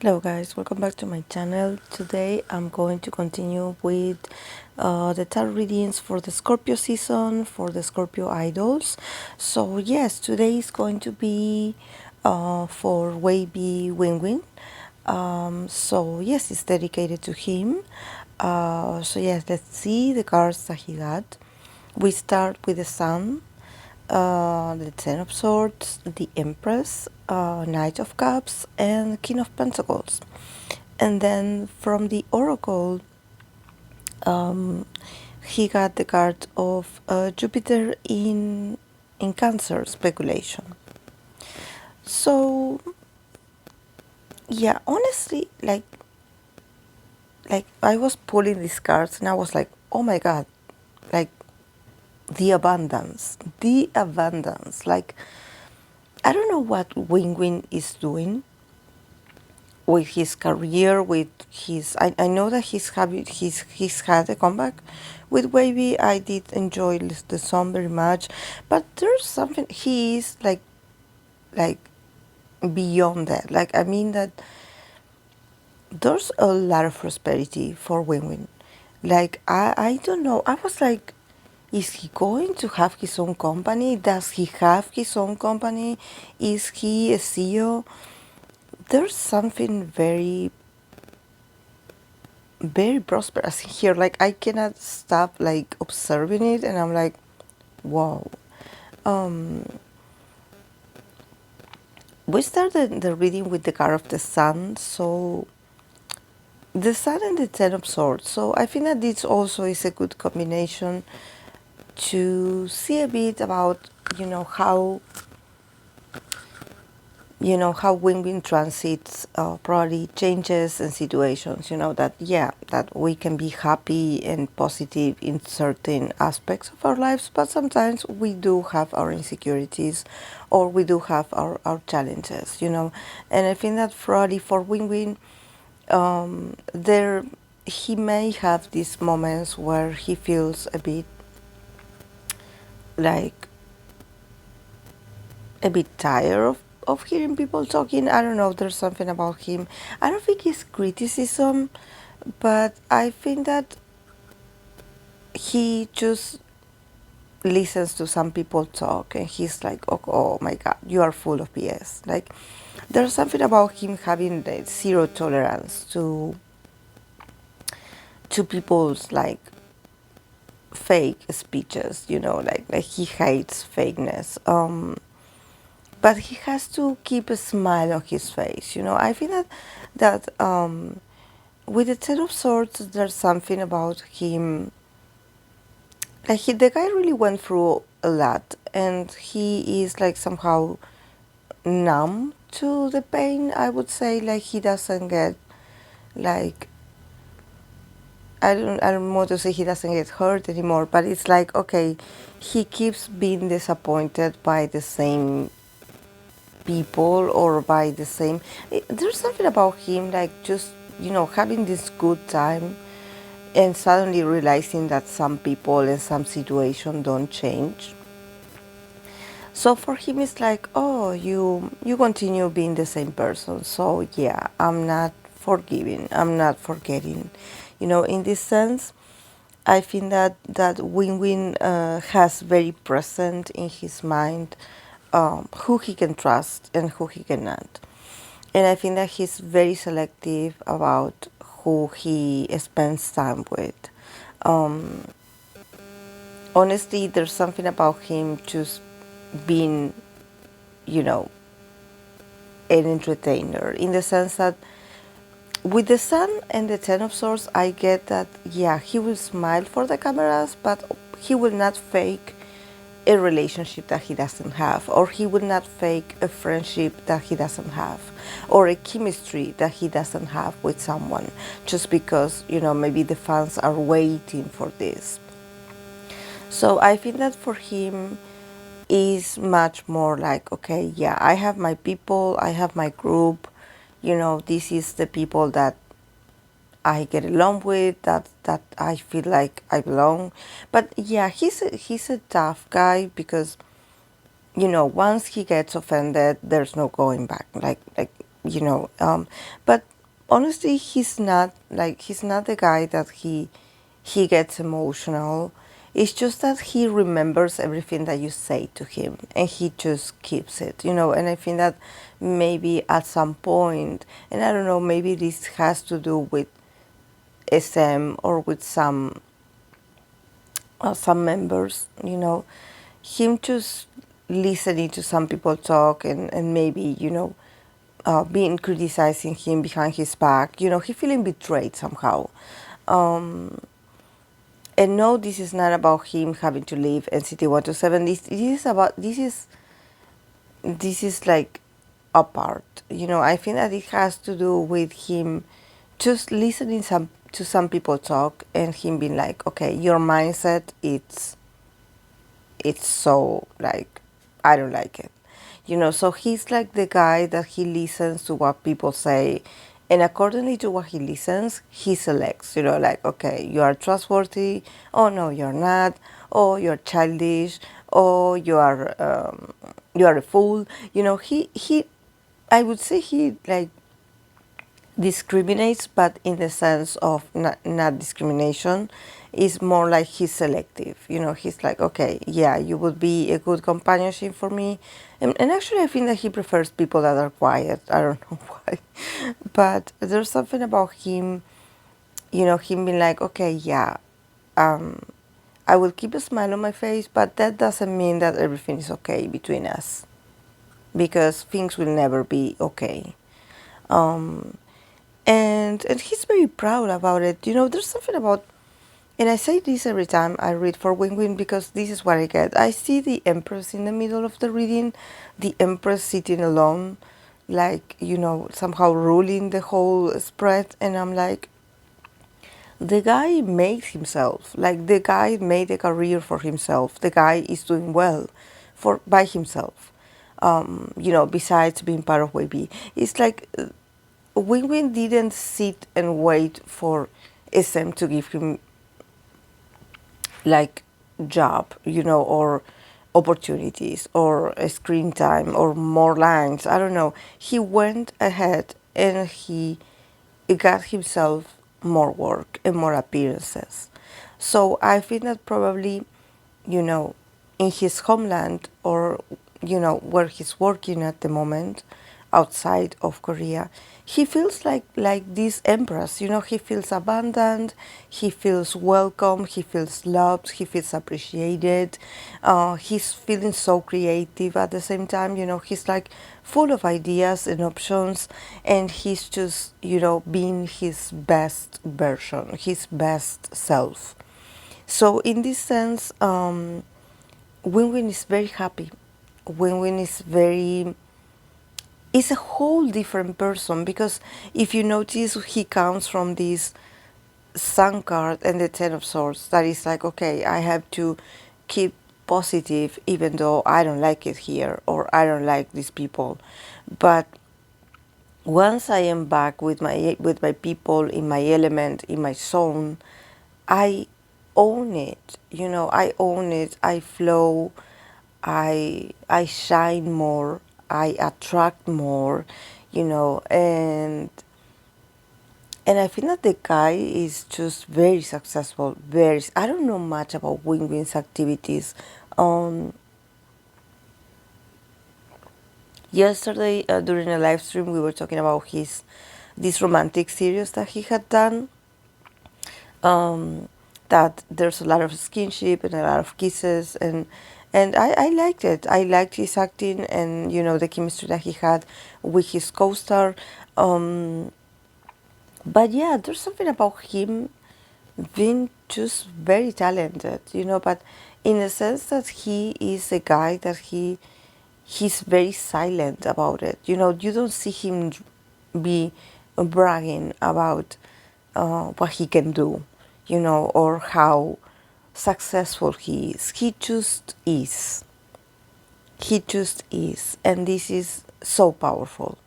Hello guys, welcome back to my channel. Today I'm going to continue with the tarot readings for the Scorpio season, for the Scorpio idols. So yes, today is going to be for WayV Winwin. So yes, it's dedicated to him. So yes, let's see the cards that he got. We start with the Sun, the Ten of Swords, the Empress, Knight of Cups, and King of Pentacles. And then from the Oracle, um, he got the card of Jupiter in Cancer speculation. So yeah, honestly, like I was pulling these cards and I was like, oh my god, like the abundance. Like I don't know what Winwin is doing with his career, with his I know that he's had a comeback with WayV. I did enjoy the song very much, but there's something he is like beyond that. Like I mean that there's a lot of prosperity for Winwin. Like I don't know. I was like, is he going to have his own company? Does he have his own company? Is he a CEO? There's something very prosperous here. Like I cannot stop like observing it, and I'm like, wow. Um, we started the reading with the card of the Sun, so the Sun and the Ten of Swords. So I think that this also is a good combination to see a bit about how Winwin transits probably changes and situations, that, yeah, that we can be happy and positive in certain aspects of our lives, but sometimes we do have our insecurities or we do have our challenges. And I think that probably for Winwin, there he may have these moments where he feels like a bit tired of hearing people talking. I don't know, there's something about him. I don't think it's criticism, but I think that he just listens to some people talk and he's like, oh my god, you are full of BS. Like there's something about him having the zero tolerance to people's like fake speeches, like he hates fakeness. But he has to keep a smile on his face. I think that with the Ten of Swords, there's something about him. Like the guy really went through a lot, and he is like somehow numb to the pain. I would say like he doesn't get like I don't want to say he doesn't get hurt anymore, but it's like okay, he keeps being disappointed by the same people or by the same there's something about him like just having this good time and suddenly realizing that some people and some situation don't change. So for him it's like, oh, you continue being the same person, so yeah, I'm not forgiving, I'm not forgetting. In this sense, I think that Winwin has very present in his mind who he can trust and who he cannot. And I think that he's very selective about who he spends time with. Um, Honestly, there's something about him just being, you know, an entertainer in the sense that with the Sun and the Ten of Swords, I get that, yeah, he will smile for the cameras, but he will not fake a relationship that he doesn't have, or he will not fake a friendship that he doesn't have, or a chemistry that he doesn't have with someone, just because, maybe the fans are waiting for this. So I think that for him is much more like, okay, yeah, I have my people, I have my group, this is the people that I get along with, that I feel like I belong. But yeah, he's a tough guy because once he gets offended, there's no going back. Like you know. But honestly, he's not the guy that he gets emotional. It's just that he remembers everything that you say to him and he just keeps it, you know. And I think that maybe at some point, and I don't know, maybe this has to do with SM or with some members, you know, him just listening to some people talk and maybe, you know, being criticizing him behind his back, you know, he feeling betrayed somehow. And no, this is not about him having to leave NCT 127. This is like apart. You know, I think that it has to do with him just listening to some people talk and him being like, okay, your mindset it's so like I don't like it. You know, so he's like the guy that he listens to what people say, and accordingly to what he listens, he selects, you know, like, okay, you are trustworthy, oh no, you're not, oh, you're childish, oh, you are a fool. You know, I would say he like discriminates, but in the sense of not discrimination, is more like he's selective. You know, he's like, okay, yeah, you would be a good companionship for me. And actually, I think that he prefers people that are quiet. I don't know why. But there's something about him, you know, him being like, okay, yeah, I will keep a smile on my face, but that doesn't mean that everything is okay between us, because things will never be okay. And he's very proud about it. You know, there's something about, and I say this every time I read for Winwin because this is what I get. I see the Empress in the middle of the reading, the Empress sitting alone, like, you know, somehow ruling the whole spread, and I'm like, the guy made himself, like the guy made a career for himself. The guy is doing well by himself. You know, besides being part of WayV, it's like Winwin didn't sit and wait for SM to give him like job, you know, or opportunities or a screen time or more lines. I don't know. He went ahead and he got himself more work and more appearances. So I think that probably, you know, in his homeland or, you know, where he's working at the moment, outside of Korea, he feels like this empress. You know, he feels abandoned, he feels welcome, he feels loved, he feels appreciated. He's feeling so creative at the same time. You know, he's like full of ideas and options, and he's just, you know, being his best version, his best self. So in this sense, Winwin is very happy. Winwin is a whole different person, because if you notice, he comes from this Sun card and the Ten of Swords. That is like, okay, I have to keep positive even though I don't like it here or I don't like these people. But once I am back with my people, in my element, in my zone, I own it. You know, I own it. I flow. I shine more. I attract more. You know, and I think that the guy is just very successful. I don't know much about Winwin's activities. Um, Yesterday during a live stream, we were talking about this romantic series that he had done. That there's a lot of skinship and a lot of kisses, and I liked it. I liked his acting and, you know, the chemistry that he had with his co-star. But yeah, there's something about him being just very talented, you know, but in the sense that he is a guy that he's very silent about it. You know, you don't see him be bragging about what he can do, you know, or how successful he is. He just is. He just is. And this is so powerful.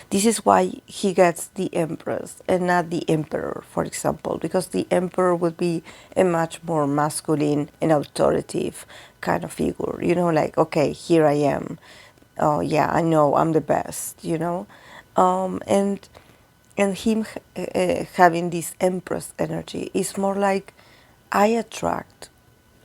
This is why he gets the Empress and not the Emperor, for example, because the Emperor would be a much more masculine and authoritative kind of figure. You know, like, okay, here I am. oh yeah, I know I'm the best, you know. And him having this empress energy is more like I attract.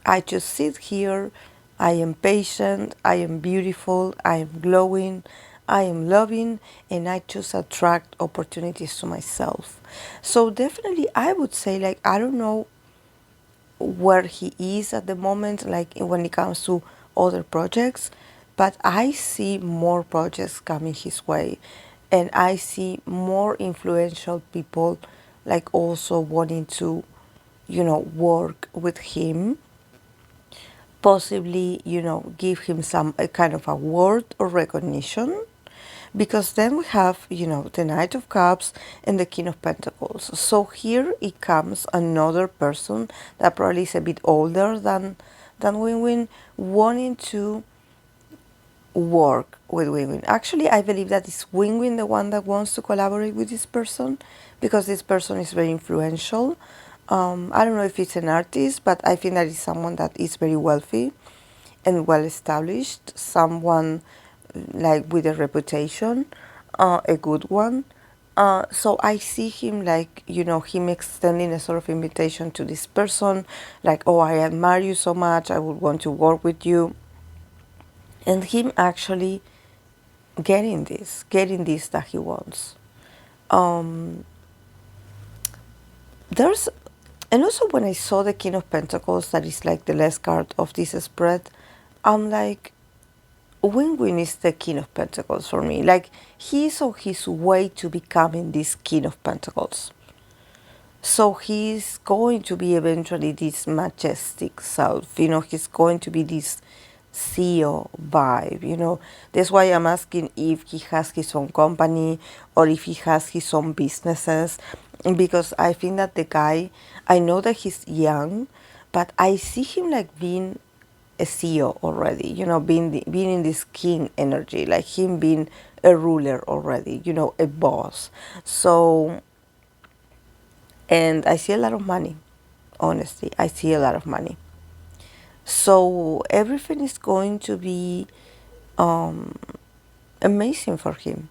I just sit here, I am patient, I am beautiful, I am glowing, I am loving, and I just attract opportunities to myself. So definitely I would say, like, I don't know where he is at the moment, like when it comes to other projects, but I see more projects coming his way, and I see more influential people, like also wanting to, work with him, possibly, give him some a kind of award or recognition, because then we have, the Knight of Cups and the King of Pentacles. So here it comes another person that probably is a bit older than Winwin, wanting to work with Winwin. Actually, I believe that it's Winwin the one that wants to collaborate with this person, because this person is very influential. I don't know if it's an artist, but I think that it's someone that is very wealthy and well established, someone like with a reputation, a good one. So I see him like, him extending a sort of invitation to this person, like, oh, I admire you so much, I would want to work with you. And him actually getting this that he wants. Um, there's, and also when I saw the King of Pentacles, that is like the last card of this spread, I'm like, Winwin is the King of Pentacles for me. Like, he's on his way to becoming this King of Pentacles. So he's going to be eventually this majestic self. He's going to be this CEO vibe. That's why I'm asking if he has his own company or if he has his own businesses. Because I think that the guy, I know that he's young, but I see him like being a CEO already, being in this king energy, like him being a ruler already, a boss. So, and I see a lot of money, honestly. I see a lot of money. So everything is going to be amazing for him.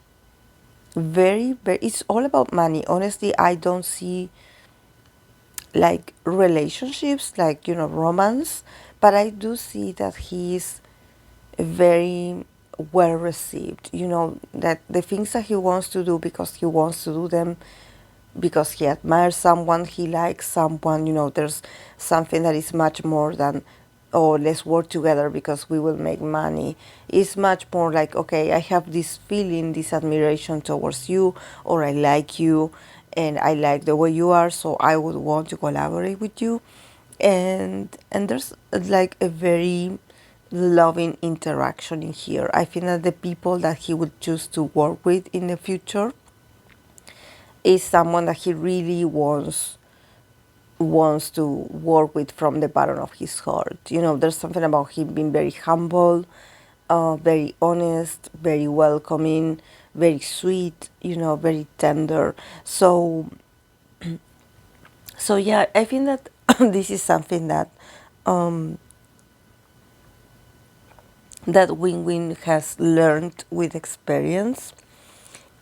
Very, very, it's all about money. Honestly, I don't see like relationships, like, romance, but I do see that he's very well received. That the things that he wants to do, because he wants to do them, because he admires someone, he likes someone, there's something that is much more than, oh, let's work together because we will make money. It's much more like, okay, I have this feeling, this admiration towards you, or I like you, and I like the way you are, so I would want to collaborate with you. And there's like a very loving interaction in here. I think that the people that he would choose to work with in the future is someone that he really wants to work with from the bottom of his heart. There's something about him being very humble, very honest, very welcoming, very sweet, very tender. So yeah, I think that this is something that that Winwin has learned with experience,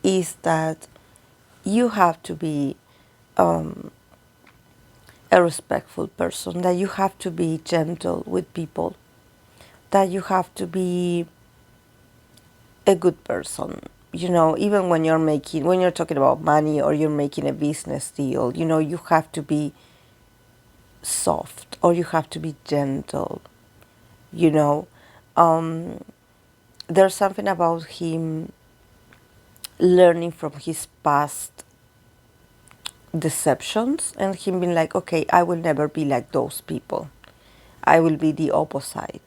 is that you have to be a respectful person, that you have to be gentle with people, that you have to be a good person. Even when you're talking about money or you're making a business deal, you have to be soft or you have to be gentle. you know there's something about him learning from his past deceptions and him being like, okay, I will never be like those people. I will be the opposite.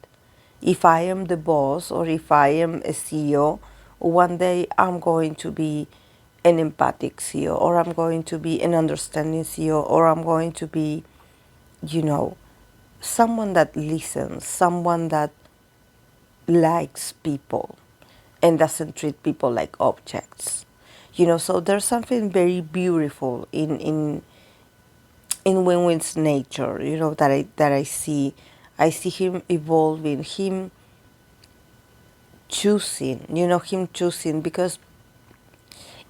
If I am the boss or if I am a CEO, one day I'm going to be an empathic CEO, or I'm going to be an understanding CEO, or I'm going to be, someone that listens, someone that likes people and doesn't treat people like objects. So there's something very beautiful in Winwin's nature, that I see. I see him evolving, him choosing, him choosing, because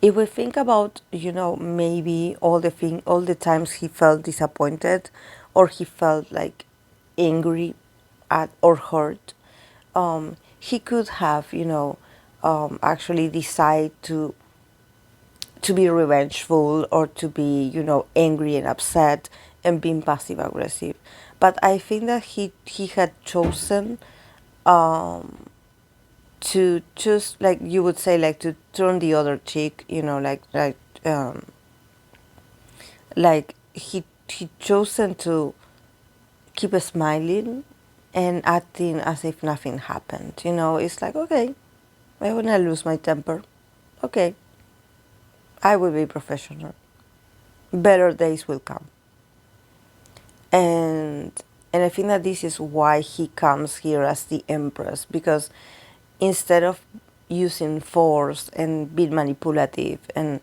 if we think about, maybe all the times he felt disappointed, or he felt like angry at or hurt, he could have, actually decide to be revengeful, or to be, angry and upset and being passive aggressive. But I think that he had chosen to just, like you would say, like to turn the other cheek, like he chosen to keep smiling and acting as if nothing happened. It's like, okay, I wanna lose my temper. Okay, I will be professional. Better days will come. And I think that this is why he comes here as the Empress, because instead of using force and being manipulative, and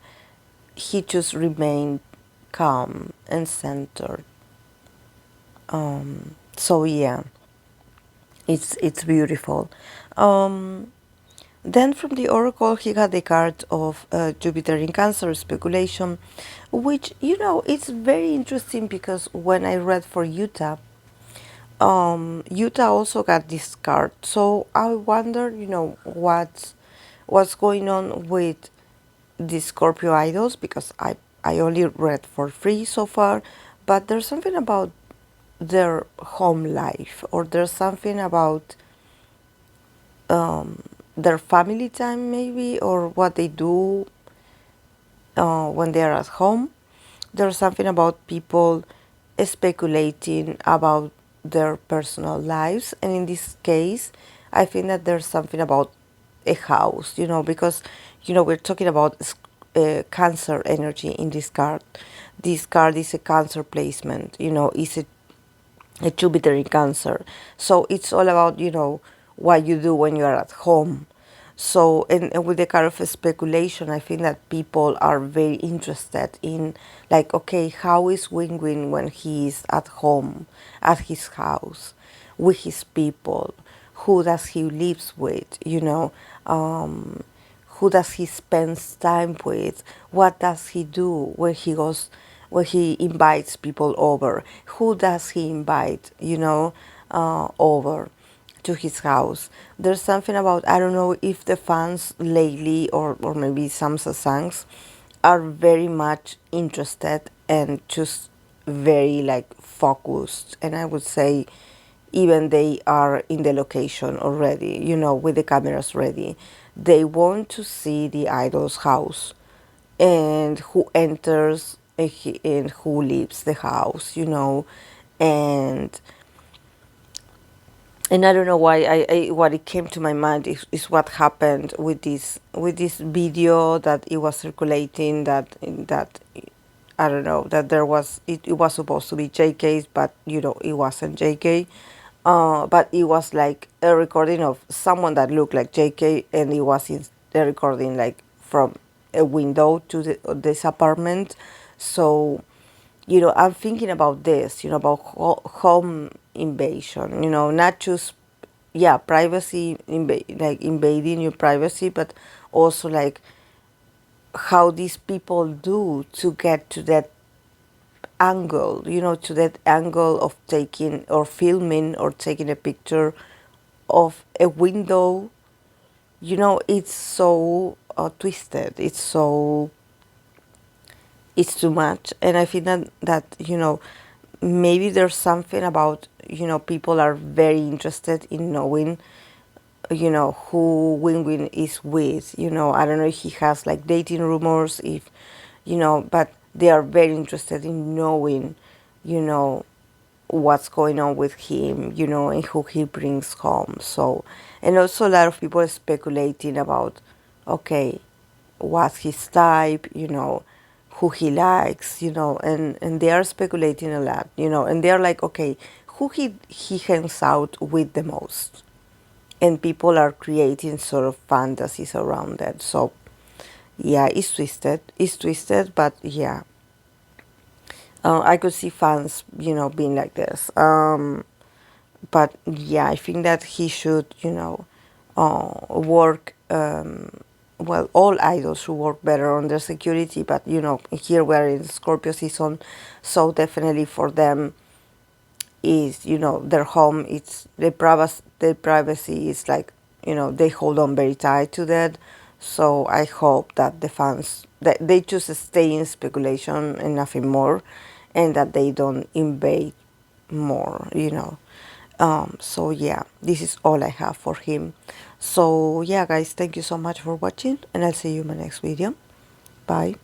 he just remained calm and centered. So yeah, it's beautiful. Um, then from the oracle, he got the card of Jupiter in Cancer speculation, which, it's very interesting, because when I read for Utah, Utah also got this card. So I wonder, what's going on with the Scorpio idols, because I only read for free so far, but there's something about their home life, or there's something about their family time, maybe, or what they do when they are at home. There's something about people speculating about their personal lives, and in this case, I think that there's something about a house, because we're talking about Cancer energy in this card. This card is a Cancer placement, it's a Jupiter in Cancer. So it's all about, what you do when you are at home. So, and with the kind of speculation, I think that people are very interested in, like, okay, how is Winwin when he is at home, at his house, with his people? Who does he lives with, who does he spends time with? What does he do when he goes, when he invites people over? Who does he invite, over to his house? There's something about, I don't know if the fans lately, or maybe some songs, are very much interested and just very like focused, and I would say even they are in the location already, with the cameras ready. They want to see the idol's house, and who enters, and who leaves the house, and I don't know why what it came to my mind is what happened with this video that it was circulating, that I don't know, that there was, it was supposed to be JK's, but it wasn't JK. But it was like a recording of someone that looked like JK, and it was in the recording like from a window to this apartment. So, I'm thinking about this, about home invasion, not just, yeah, privacy, like invading your privacy, but also like how these people do to get to that angle, to that angle of taking or filming or taking a picture of a window. It's so twisted. It's too much, and I think that maybe there's something about, people are very interested in knowing, who Winwin is with. I don't know if he has like dating rumors, if, but they are very interested in knowing, you know, what's going on with him, and who he brings home. So, and also a lot of people are speculating about, okay, what's his type, who he likes, and they are speculating a lot, and they're like, okay, who he hangs out with the most, and people are creating sort of fantasies around that. So yeah, it's twisted, but yeah, I could see fans, being like this. But yeah, I think that he should, work. Well, all idols should work better on their security, but you know, here we're in Scorpio season, so definitely for them is, you know, their home. It's the privacy is like, you know, they hold on very tight to that. So I hope that the fans, that they just stay in speculation and nothing more, and that they don't invade more, you know. So yeah, this is all I have for him. So yeah, guys, thank you so much for watching, and I'll see you in my next video. Bye.